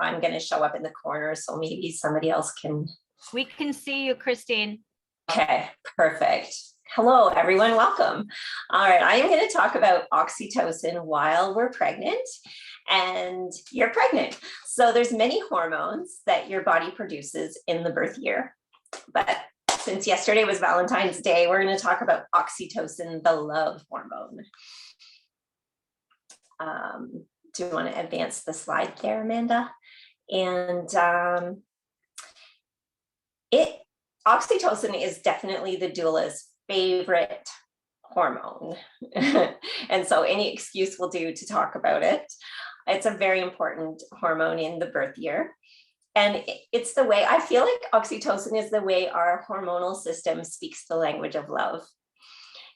I'm going to show up in the corner, so maybe somebody else can. We can see you, Christine. Okay, perfect. Hello, everyone. Welcome. All right, I am going to talk about oxytocin while we're pregnant and you're pregnant. So there's many hormones that your body produces in the birth year. But since yesterday was Valentine's Day, we're going to talk about oxytocin, the love hormone. Do you want to advance the slide there, Amanda? And oxytocin is definitely the doula's favorite hormone. And so any excuse will do to talk about it. It's a very important hormone in the birth year. And it's the way, I feel like oxytocin is the way our hormonal system speaks the language of love.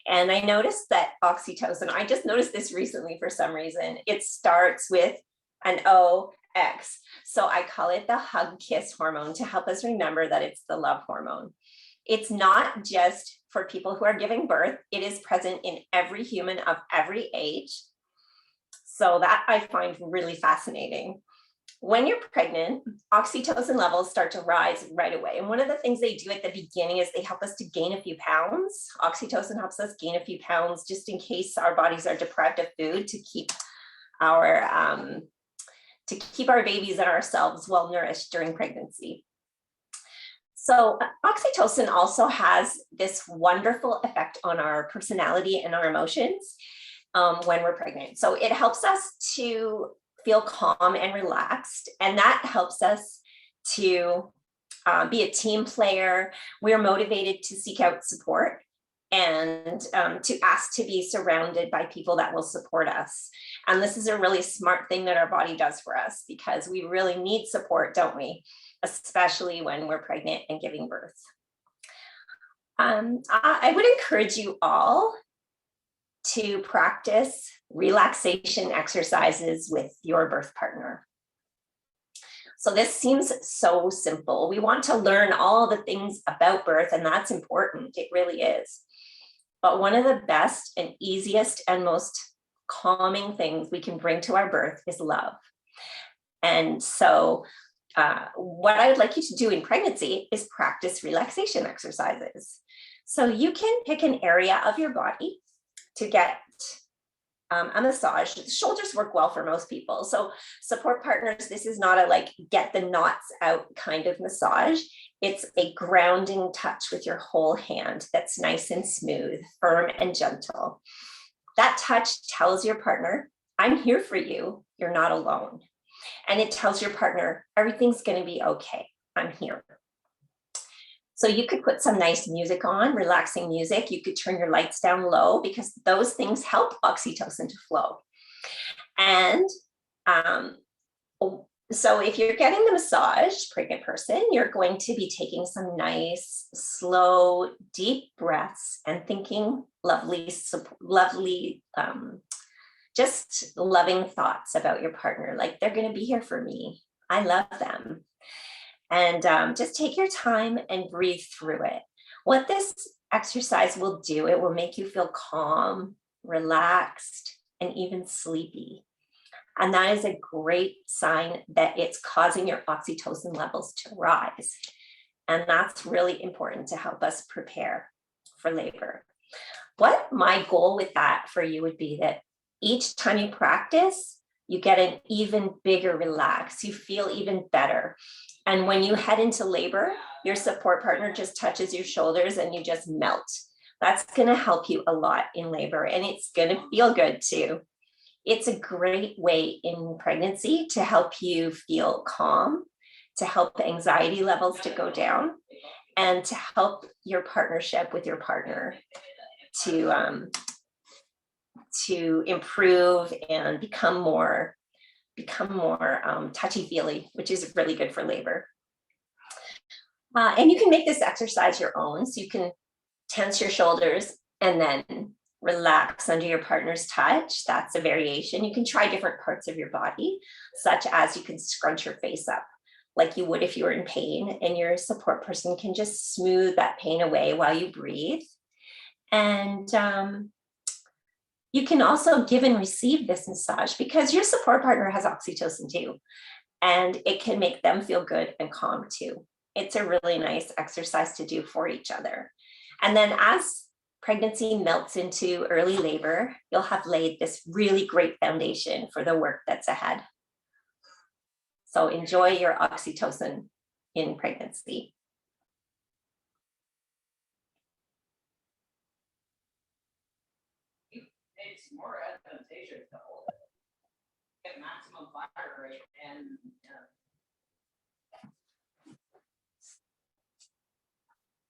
And I noticed that oxytocin, I just noticed this recently for some reason, it starts with an OX. So I call it the hug kiss hormone to help us remember that it's the love hormone. It's not just for people who are giving birth, it is present in every human of every age. So that I find really fascinating. When you're pregnant, oxytocin levels start to rise right away. And one of the things they do at the beginning is they help us to gain a few pounds. Oxytocin helps us gain a few pounds just in case our bodies are deprived of food to keep our babies and ourselves well nourished during pregnancy. So oxytocin also has this wonderful effect on our personality and our emotions when we're pregnant. So it helps us to feel calm and relaxed, and that helps us to be a team player. We're motivated to seek out support and to ask to be surrounded by people that will support us. And this is a really smart thing that our body does for us, because we really need support, don't we? Especially when we're pregnant and giving birth. I would encourage you all to practice relaxation exercises with your birth partner. So this seems so simple. We want to learn all the things about birth, and that's important. It really is. But one of the best and easiest and most calming things we can bring to our birth is love. And so what I would like you to do in pregnancy is practice relaxation exercises. So you can pick an area of your body to get a massage. The shoulders work well for most people. So support partners, this is not a like get the knots out kind of massage. It's a grounding touch with your whole hand that's nice and smooth, firm and gentle. That touch tells your partner, I'm here for you. You're not alone. And it tells your partner, everything's going to be okay. I'm here. So you could put some nice music on, relaxing music. You could turn your lights down low, because those things help oxytocin to flow. And so if you're getting the massage, pregnant person, you're going to be taking some nice, slow, deep breaths and thinking lovely, just loving thoughts about your partner. Like, they're going to be here for me. I love them. And just take your time and breathe through it. What this exercise will do, it will make you feel calm, relaxed, and even sleepy. And that is a great sign that it's causing your oxytocin levels to rise. And that's really important to help us prepare for labor. What my goal with that for you would be that each time you practice, you get an even bigger relax. You feel even better. And when you head into labor, your support partner just touches your shoulders and you just melt. That's going to help you a lot in labor, and it's going to feel good too. It's a great way in pregnancy to help you feel calm, to help anxiety levels to go down, and to help your partnership with your partner to improve and become more touchy-feely, which is really good for labor. And you can make this exercise your own. So you can tense your shoulders and then relax under your partner's touch. That's a variation. You can try different parts of your body, such as you can scrunch your face up like you would if you were in pain, and your support person can just smooth that pain away while you breathe. And you can also give and receive this massage, because your support partner has oxytocin too. and it can make them feel good and calm too. It's a really nice exercise to do for each other. And then as pregnancy melts into early labor, you'll have laid this really great foundation for the work that's ahead. So enjoy your oxytocin in pregnancy. It's more advantageous to hold it. Get maximum fire rate and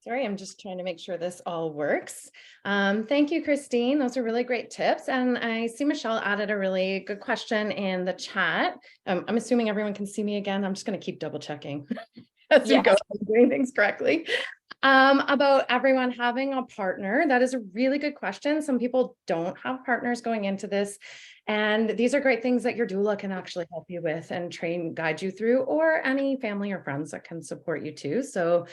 Sorry, I'm just trying to make sure this all works. Thank you, Christine. Those are really great tips. And I see Michelle added a really good question in the chat. I'm assuming everyone can see me again. I'm just going to keep double checking as we go, I'm doing things correctly. About everyone having a partner. That is a really good question. Some people don't have partners going into this. And these are great things that your doula can actually help you with and guide you through, or any family or friends that can support you too. So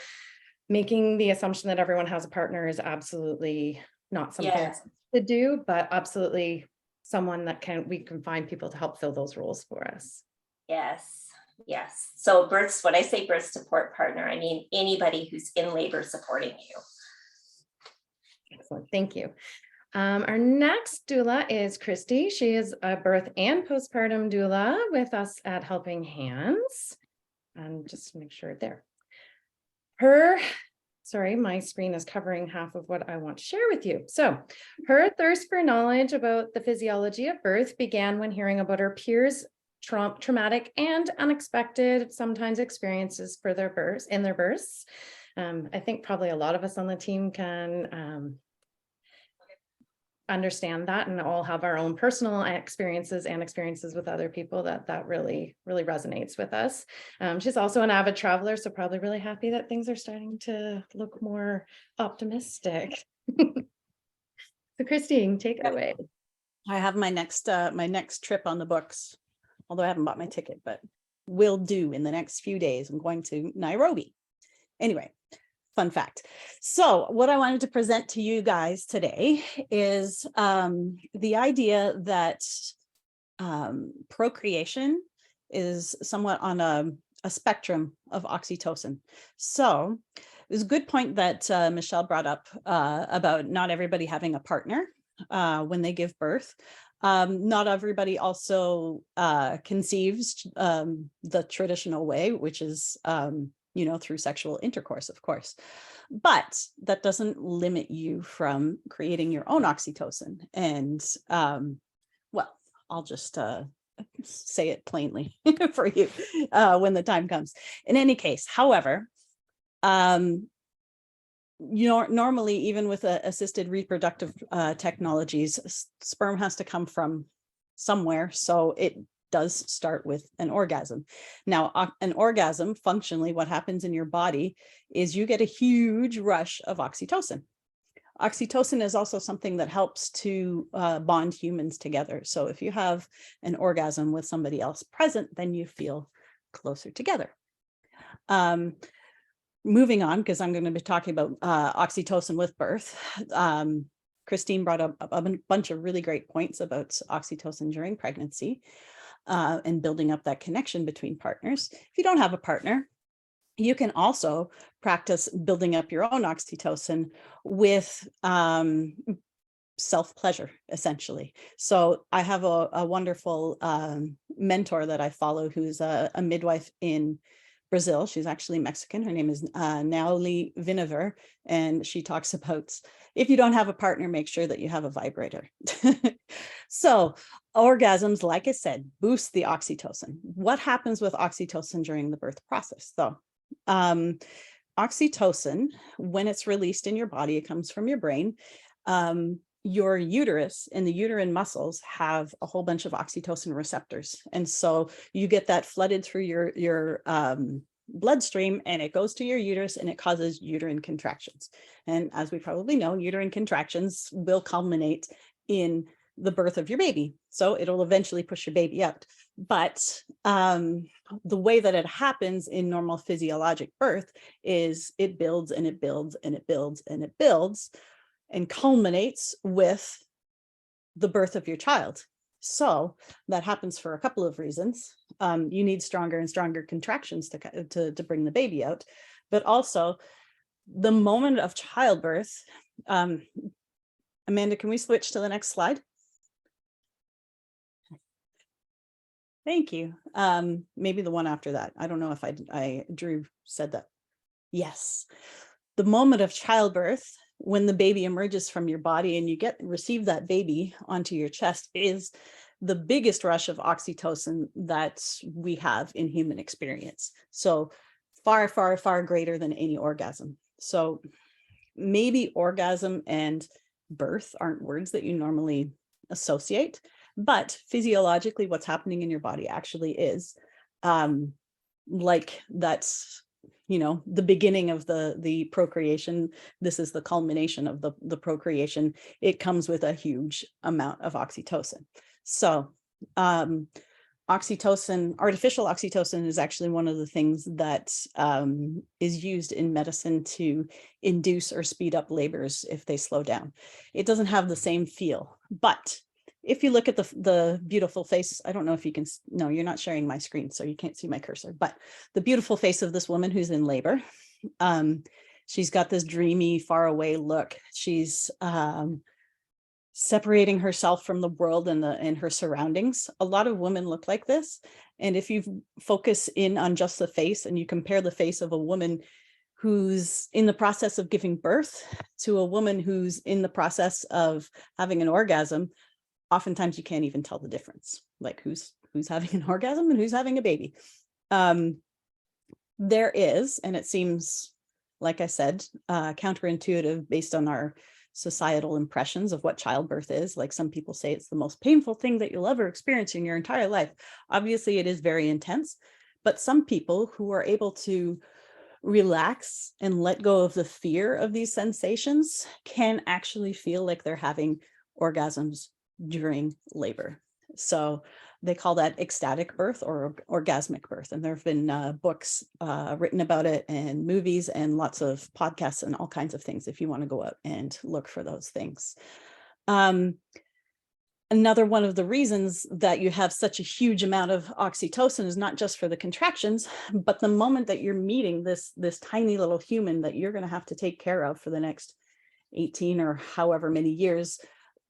making the assumption that everyone has a partner is absolutely not something to do, but absolutely someone that we can find people to help fill those roles for us. Yes. So when I say birth support partner, I mean anybody who's in labor supporting you. Excellent. Thank you. Our next doula is Christy. She is a birth and postpartum doula with us at Helping Hands. And just make sure there. Sorry, my screen is covering half of what I want to share with you. So her thirst for knowledge about the physiology of birth began when hearing about her peers' traumatic and unexpected sometimes experiences for their births. I think probably a lot of us on the team can understand that, and all have our own personal experiences and experiences with other people that really resonates with us. She's also an avid traveler, so probably really happy that things are starting to look more optimistic. So Christine, take it away. I have my next trip on the books, although I haven't bought my ticket, but will do in the next few days. I'm going to Nairobi. Anyway, fun fact. So what I wanted to present to you guys today is the idea that procreation is somewhat on a spectrum of oxytocin. So it was a good point that Michelle brought up about not everybody having a partner when they give birth. Not everybody also conceives the traditional way, which is through sexual intercourse, of course. But that doesn't limit you from creating your own oxytocin. And well, I'll just say it plainly for you when the time comes. In any case, however, normally, even with assisted reproductive technologies, sperm has to come from somewhere. So it does start with an orgasm. Now, an orgasm, functionally, what happens in your body is you get a huge rush of oxytocin. Oxytocin is also something that helps to bond humans together. So if you have an orgasm with somebody else present, then you feel closer together. Moving on, because I'm going to be talking about oxytocin with birth. Christine brought up a bunch of really great points about oxytocin during pregnancy and building up that connection between partners. If you don't have a partner, you can also practice building up your own oxytocin with self-pleasure, essentially. So I have a wonderful mentor that I follow who's a midwife in Brazil. She's actually Mexican. Her name is Naoli Vinever, and she talks about if you don't have a partner, make sure that you have a vibrator. So orgasms, like I said, boost the oxytocin. What happens with oxytocin during the birth process, though? Oxytocin, when it's released in your body, it comes from your brain. Your uterus and the uterine muscles have a whole bunch of oxytocin receptors. And so you get that flooded through your bloodstream, and it goes to your uterus and it causes uterine contractions. And as we probably know, uterine contractions will culminate in the birth of your baby. So it'll eventually push your baby out. But the way that it happens in normal physiologic birth is it builds and it builds and it builds and it builds and culminates with the birth of your child. So that happens for a couple of reasons. you need stronger and stronger contractions to bring the baby out. But also the moment of childbirth, Amanda, can we switch to the next slide? Thank you. Maybe the one after that. I don't know if Drew said that. Yes. The moment of childbirth, when the baby emerges from your body and you receive that baby onto your chest, is the biggest rush of oxytocin that we have in human experience. So far, far, far greater than any orgasm. So maybe orgasm and birth aren't words that you normally associate, but physiologically what's happening in your body actually is like that's, you know, the beginning of the procreation. This is the culmination of the procreation. It comes with a huge amount of oxytocin. So oxytocin, artificial oxytocin, is actually one of the things that is used in medicine to induce or speed up labors if they slow down. It doesn't have the same feel, but if you look at the beautiful face, I don't know if you can, no, you're not sharing my screen, so you can't see my cursor, but the beautiful face of this woman who's in labor, she's got this dreamy, far away look. She's separating herself from the world and her surroundings. A lot of women look like this. And if you focus in on just the face and you compare the face of a woman who's in the process of giving birth to a woman who's in the process of having an orgasm, oftentimes you can't even tell the difference, like who's having an orgasm and who's having a baby. There is, and it seems, like I said, counterintuitive based on our societal impressions of what childbirth is. Like some people say it's the most painful thing that you'll ever experience in your entire life. Obviously, it is very intense, but some people who are able to relax and let go of the fear of these sensations can actually feel like they're having orgasms during labor. So they call that ecstatic birth or orgasmic birth. And there have been books written about it and movies and lots of podcasts and all kinds of things if you want to go out and look for those things. Another one of the reasons that you have such a huge amount of oxytocin is not just for the contractions, but the moment that you're meeting this tiny little human that you're going to have to take care of for the next 18 or however many years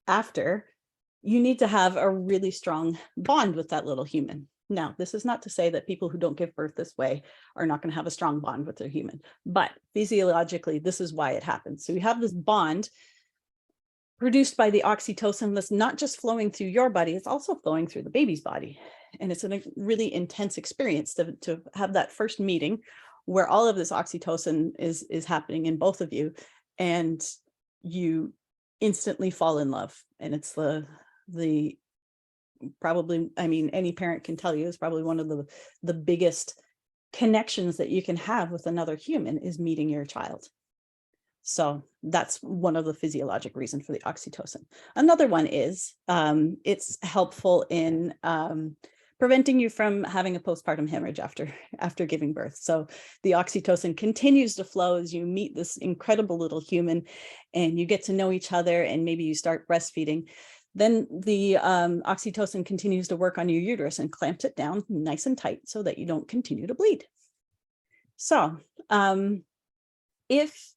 after, you need to have a really strong bond with that little human. Now, this is not to say that people who don't give birth this way are not going to have a strong bond with their human, but physiologically, this is why it happens. So you have this bond produced by the oxytocin that's not just flowing through your body, it's also flowing through the baby's body. And it's a really intense experience to have that first meeting where all of this oxytocin is happening in both of you, and you instantly fall in love. And it's the probably, I mean, any parent can tell you, is probably one of the biggest connections that you can have with another human is meeting your child. So that's one of the physiologic reasons for the oxytocin. Another one is it's helpful in preventing you from having a postpartum hemorrhage after giving birth. So the oxytocin continues to flow as you meet this incredible little human and you get to know each other, and maybe you start breastfeeding. Then the oxytocin continues to work on your uterus and clamps it down nice and tight so that you don't continue to bleed. So if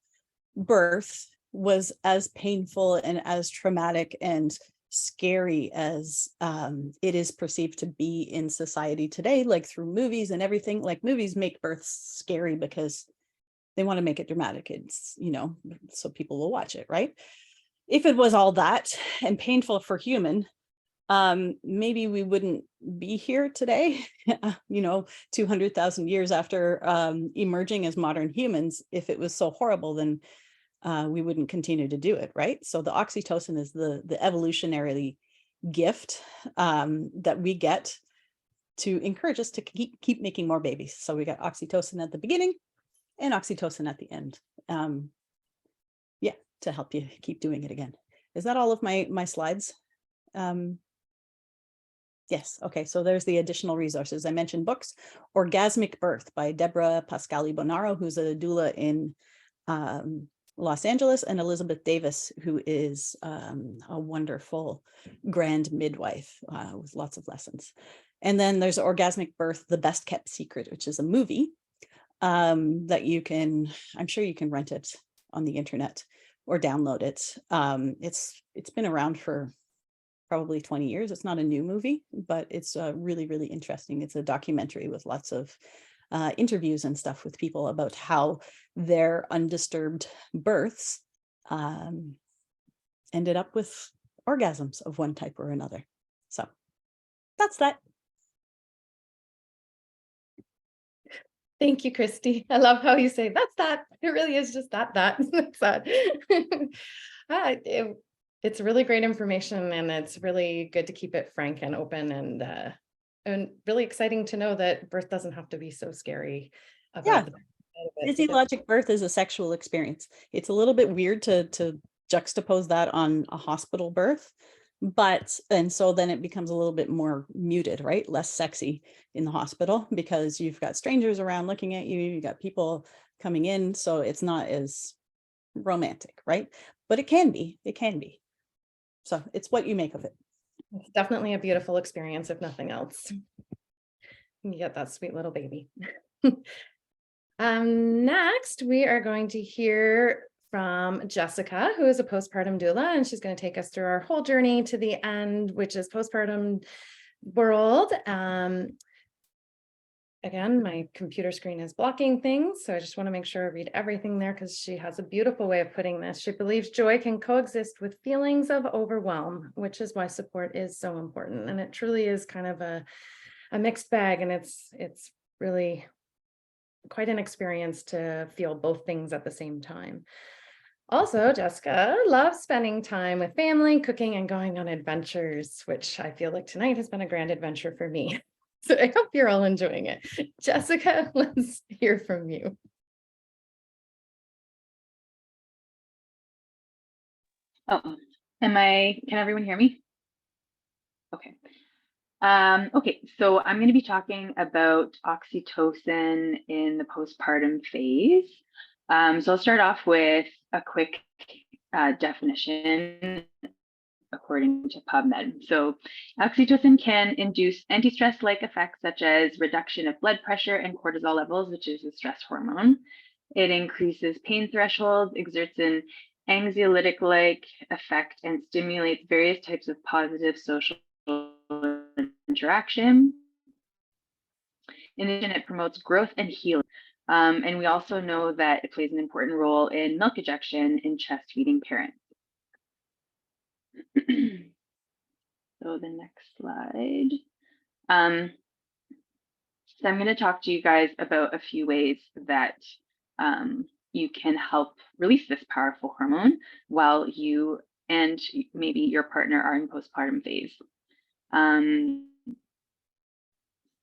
birth was as painful and as traumatic and scary as it is perceived to be in society today, like through movies and everything, like movies make birth scary because they want to make it dramatic. It's, you know, so people will watch it, right? If it was all that and painful for human, maybe we wouldn't be here today, you know, 200,000 years after emerging as modern humans. If it was so horrible, then we wouldn't continue to do it, right? So the oxytocin is the evolutionary gift that we get to encourage us to keep making more babies. So we got oxytocin at the beginning and oxytocin at the end. Yeah, to help you keep doing it again. Is that all of my slides? Yes. Okay. So there's the additional resources. I mentioned books. Orgasmic Birth by Deborah Pascali Bonaro, who's a doula in Los Angeles, and Elizabeth Davis, who is a wonderful grand midwife with lots of lessons. And then there's Orgasmic Birth, The Best Kept Secret, which is a movie that you can, I'm sure you can rent it on the internet or download it. It's been around for probably 20 years. It's not a new movie, but it's really, really interesting. It's a documentary with lots of interviews and stuff with people about how their undisturbed births ended up with orgasms of one type or another. So that's that. Thank you, Christy. I love how you say that's that. It really is just that. That's that. It's really great information, and it's really good to keep it frank and open, and really exciting to know that birth doesn't have to be so scary. Yeah, About physiologic birth is a sexual experience. It's a little bit weird to juxtapose that on a hospital birth, and so then it becomes a little bit more muted, right? Less sexy in the hospital because you've got strangers around looking at you, you got people coming in, so it's not as romantic, right? But it can be. So it's what you make of it. It's definitely a beautiful experience, if nothing else. You get that sweet little baby. Next, we are going to hear from Jessica, who is a postpartum doula, and she's going to take us through our whole journey to the end, which is postpartum world. Again, my computer screen is blocking things, so I just want to make sure I read everything there because she has a beautiful way of putting this. She believes joy can coexist with feelings of overwhelm, which is why support is so important. And it truly is kind of a mixed bag, and it's really quite an experience to feel both things at the same time. Also, Jessica loves spending time with family, cooking, and going on adventures, which I feel like tonight has been a grand adventure for me. So I hope you're all enjoying it. Jessica, let's hear from you. Oh, can everyone hear me? Okay. Okay, so I'm going to be talking about oxytocin in the postpartum phase. So I'll start off with a quick definition according to PubMed. So oxytocin can induce anti-stress-like effects such as reduction of blood pressure and cortisol levels, which is a stress hormone. It increases pain thresholds, exerts an anxiolytic-like effect, and stimulates various types of positive social interaction. In addition, it promotes growth and healing. And we also know that it plays an important role in milk ejection in chest feeding parents. So the next slide. So I'm going to talk to you guys about a few ways that you can help release this powerful hormone while you and maybe your partner are in postpartum phase.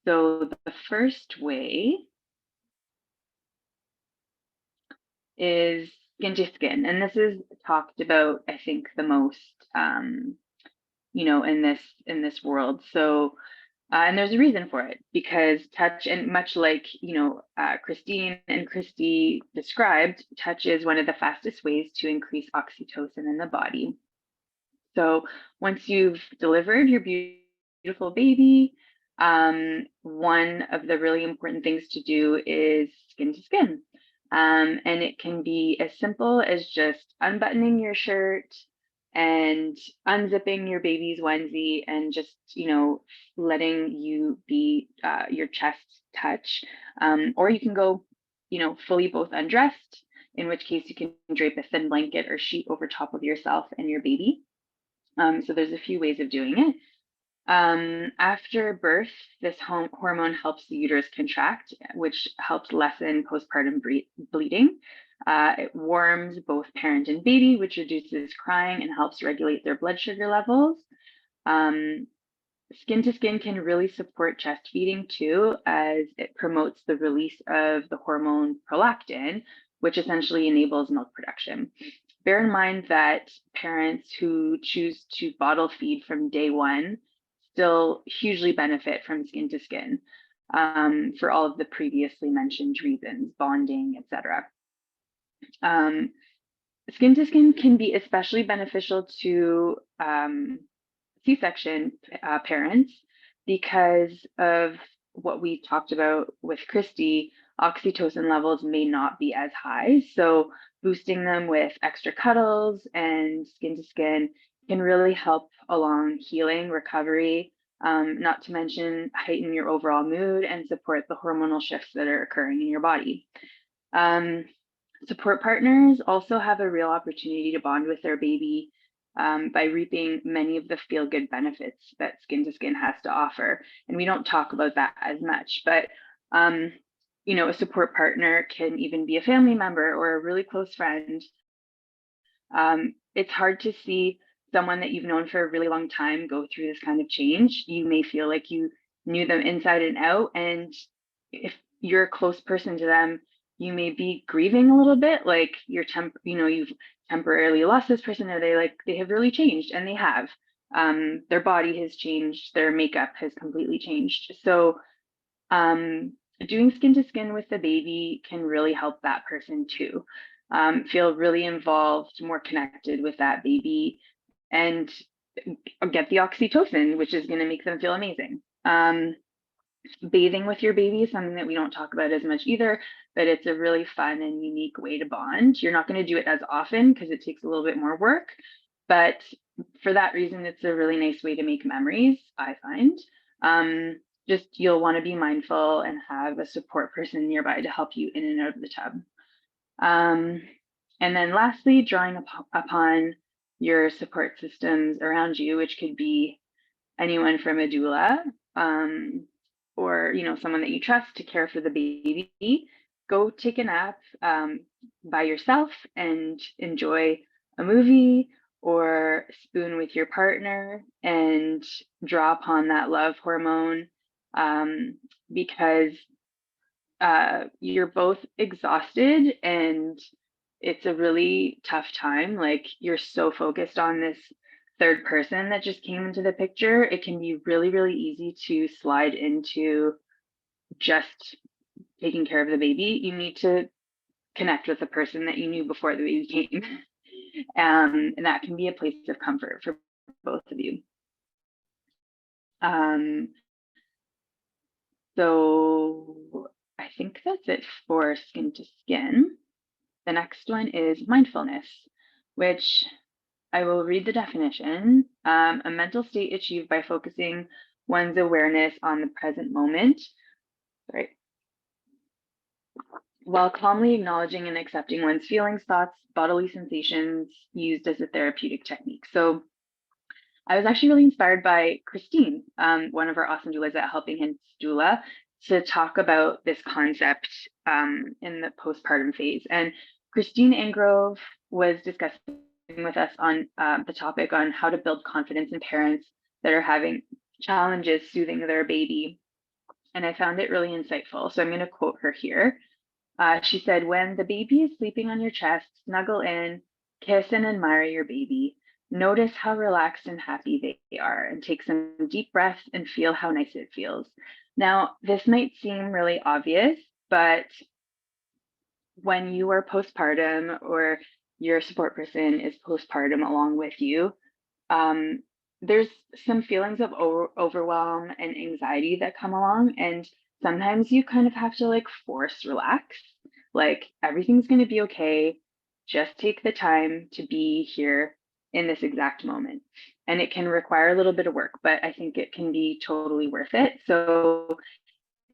So the first way is skin to skin, and this is talked about, I think, the most, in this world. So, and there's a reason for it, because touch, and much like Christine and Christy described, touch is one of the fastest ways to increase oxytocin in the body. So once you've delivered your beautiful baby, one of the really important things to do is skin to skin. And it can be as simple as just unbuttoning your shirt and unzipping your baby's onesie and just, letting you be your chest touch. Or you can go, fully both undressed, in which case you can drape a thin blanket or sheet over top of yourself and your baby. So there's a few ways of doing it. After birth, this hormone helps the uterus contract, which helps lessen postpartum bleeding. It warms both parent and baby, which reduces crying and helps regulate their blood sugar levels. Skin to skin can really support chest feeding too, as it promotes the release of the hormone prolactin, which essentially enables milk production. Bear in mind that parents who choose to bottle feed from day one still hugely benefit from skin to skin for all of the previously mentioned reasons, bonding, etc. Skin to skin can be especially beneficial to C-section parents, because of what we talked about with Christy, oxytocin levels may not be as high. So boosting them with extra cuddles and skin to skin can really help along healing, recovery, not to mention heighten your overall mood and support the hormonal shifts that are occurring in your body. Support partners also have a real opportunity to bond with their baby by reaping many of the feel-good benefits that skin to skin has to offer. And we don't talk about that as much, but you know, a support partner can even be a family member or a really close friend. It's hard to see someone that you've known for a really long time go through this kind of change. You may feel like you knew them inside and out, and if you're a close person to them, you may be grieving a little bit, like you've temporarily lost this person, or they have really changed, and they have. Their body has changed, their makeup has completely changed. So doing skin to skin with the baby can really help that person too. Feel really involved, more connected with that baby, and get the oxytocin, which is going to make them feel amazing. Bathing with your baby is something that we don't talk about as much either, but it's a really fun and unique way to bond. You're not going to do it as often because it takes a little bit more work, but for that reason, it's a really nice way to make memories, I find. Just you'll want to be mindful and have a support person nearby to help you in and out of the tub. And then lastly, drawing upon your support systems around you, which could be anyone from a doula, or someone that you trust to care for the baby. Go take a nap by yourself and enjoy a movie, or spoon with your partner and draw upon that love hormone, because you're both exhausted and it's a really tough time. Like, you're so focused on this third person that just came into the picture. It can be really, really easy to slide into just taking care of the baby. You need to connect with the person that you knew before the baby came. And that can be a place of comfort for both of you. So I think that's it for skin to skin. The next one is mindfulness, which I will read the definition. A mental state achieved by focusing one's awareness on the present moment, right, while calmly acknowledging and accepting one's feelings, thoughts, bodily sensations, used as a therapeutic technique. So I was actually really inspired by Christine, one of our awesome doulas at Helping Hands Doula, to talk about this concept in the postpartum phase. And Christine Angrove was discussing with us on the topic on how to build confidence in parents that are having challenges soothing their baby. And I found it really insightful. So I'm going to quote her here. She said, "When the baby is sleeping on your chest, snuggle in, kiss and admire your baby. Notice how relaxed and happy they are, and take some deep breaths and feel how nice it feels." Now, this might seem really obvious, but when you are postpartum or your support person is postpartum along with you, there's some feelings of overwhelm and anxiety that come along. And sometimes you kind of have to force relax, like everything's going to be okay. Just take the time to be here in this exact moment. And it can require a little bit of work, but I think it can be totally worth it. So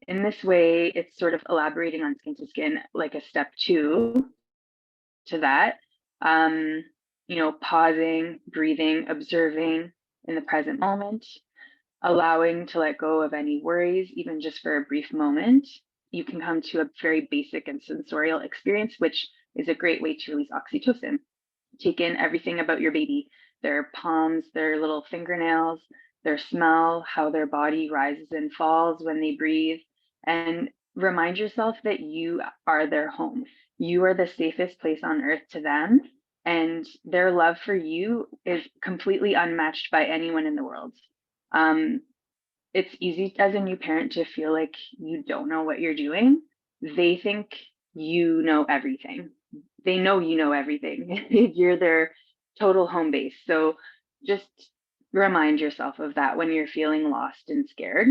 in this way, it's sort of elaborating on skin to skin, like a step 2 to that. Pausing, breathing, observing in the present moment, allowing to let go of any worries, even just for a brief moment. You can come to a very basic and sensorial experience, which is a great way to release oxytocin. Take in everything about your baby, their palms, their little fingernails, their smell, how their body rises and falls when they breathe, and remind yourself that you are their home. You are the safest place on earth to them, and their love for you is completely unmatched by anyone in the world. It's easy as a new parent to feel like you don't know what you're doing. They think you know everything. They know you know everything. You're their total home base. So just remind yourself of that when you're feeling lost and scared.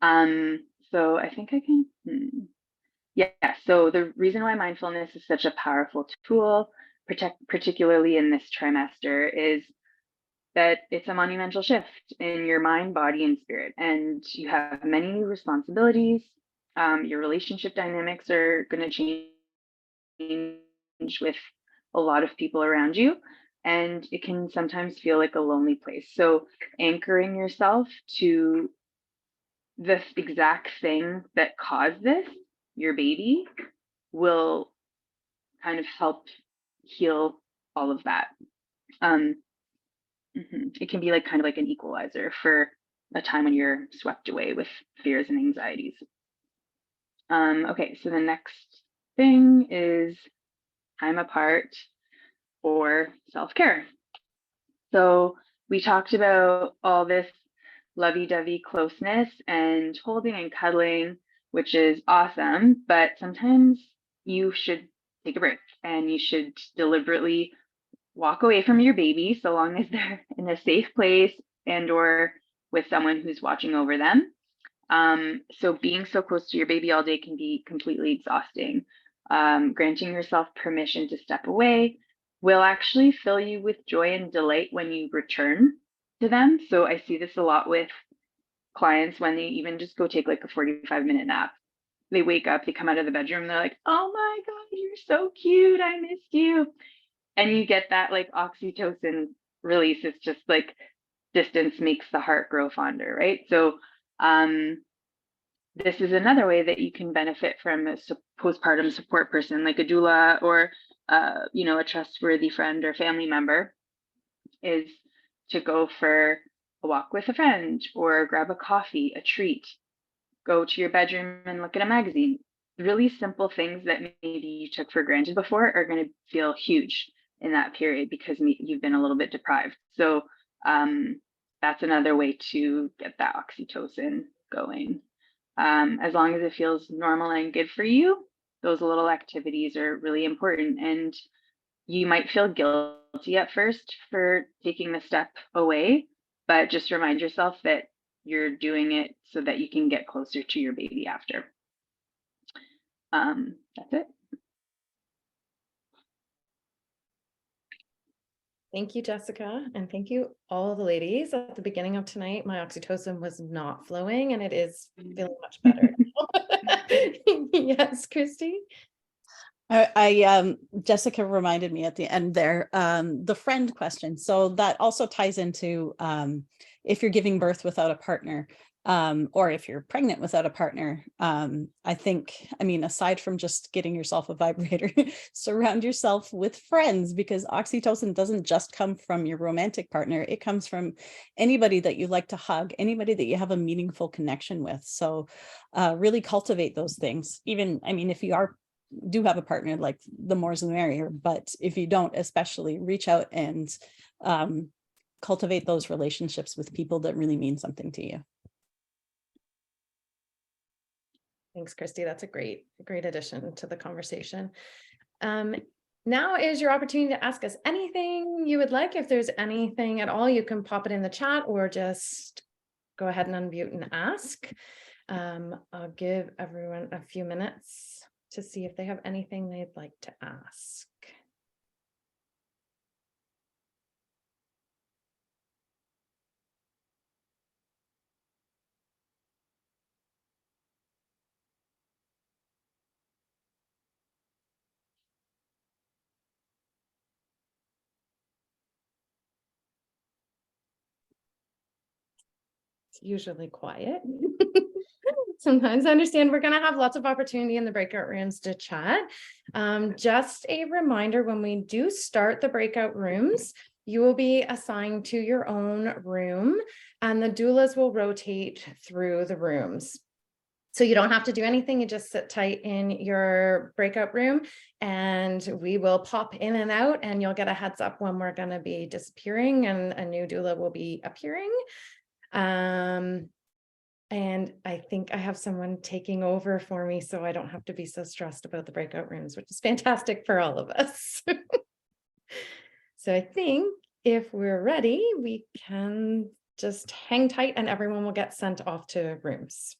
So I think I can, yeah, so the reason why mindfulness is such a powerful tool, particularly in this trimester, is that it's a monumental shift in your mind, body, and spirit. And you have many new responsibilities. Your relationship dynamics are going to change with a lot of people around you. And it can sometimes feel like a lonely place. So anchoring yourself to the exact thing that caused this, your baby, will kind of help heal all of that. It can be like kind of like an equalizer for a time when you're swept away with fears and anxieties. Okay, so the next thing is time apart or self-care. So we talked about all this lovey-dovey closeness and holding and cuddling, which is awesome, but sometimes you should take a break and you should deliberately walk away from your baby so long as they're in a safe place and or with someone who's watching over them. So being so close to your baby all day can be completely exhausting. Granting yourself permission to step away will actually fill you with joy and delight when you return to them. So I see this a lot with clients when they even just go take like a 45-minute nap. They wake up, they come out of the bedroom, they're like, oh my God, you're so cute, I missed you. And you get that like oxytocin release. It's just like distance makes the heart grow fonder, right? So this is another way that you can benefit from a postpartum support person like a doula or a trustworthy friend or family member, is to go for a walk with a friend or grab a coffee, a treat, go to your bedroom and look at a magazine. Really simple things that maybe you took for granted before are going to feel huge in that period because you've been a little bit deprived. So that's another way to get that oxytocin going. As long as it feels normal and good for you, those little activities are really important. And you might feel guilty at first for taking the step away, but just remind yourself that you're doing it so that you can get closer to your baby after. That's it. Thank you, Jessica. And thank you all the ladies. At the beginning of tonight, my oxytocin was not flowing and it is feeling much better. Yes, Christy. Jessica reminded me at the end there, the friend question. So that also ties into if you're giving birth without a partner, or if you're pregnant without a partner. I mean, aside from just getting yourself a vibrator, surround yourself with friends, because oxytocin doesn't just come from your romantic partner. It comes from anybody that you like to hug, anybody that you have a meaningful connection with. So really cultivate those things. Even, I mean, if you do have a partner, like the more the merrier, but if you don't, especially reach out and cultivate those relationships with people that really mean something to you. Thanks, Christy. That's a great addition to the conversation. Now is your opportunity to ask us anything you would like. If there's anything at all, you can pop it in the chat or just go ahead and unmute and ask. I'll give everyone a few minutes to see if they have anything they'd like to ask. It's usually quiet. Sometimes I understand we're going to have lots of opportunity in the breakout rooms to chat. Just a reminder, when we do start the breakout rooms, you will be assigned to your own room and the doulas will rotate through the rooms. So you don't have to do anything. You just sit tight in your breakout room and we will pop in and out and you'll get a heads up when we're going to be disappearing and a new doula will be appearing. And I think I have someone taking over for me, so I don't have to be so stressed about the breakout rooms, which is fantastic for all of us. So I think if we're ready, we can just hang tight and everyone will get sent off to rooms.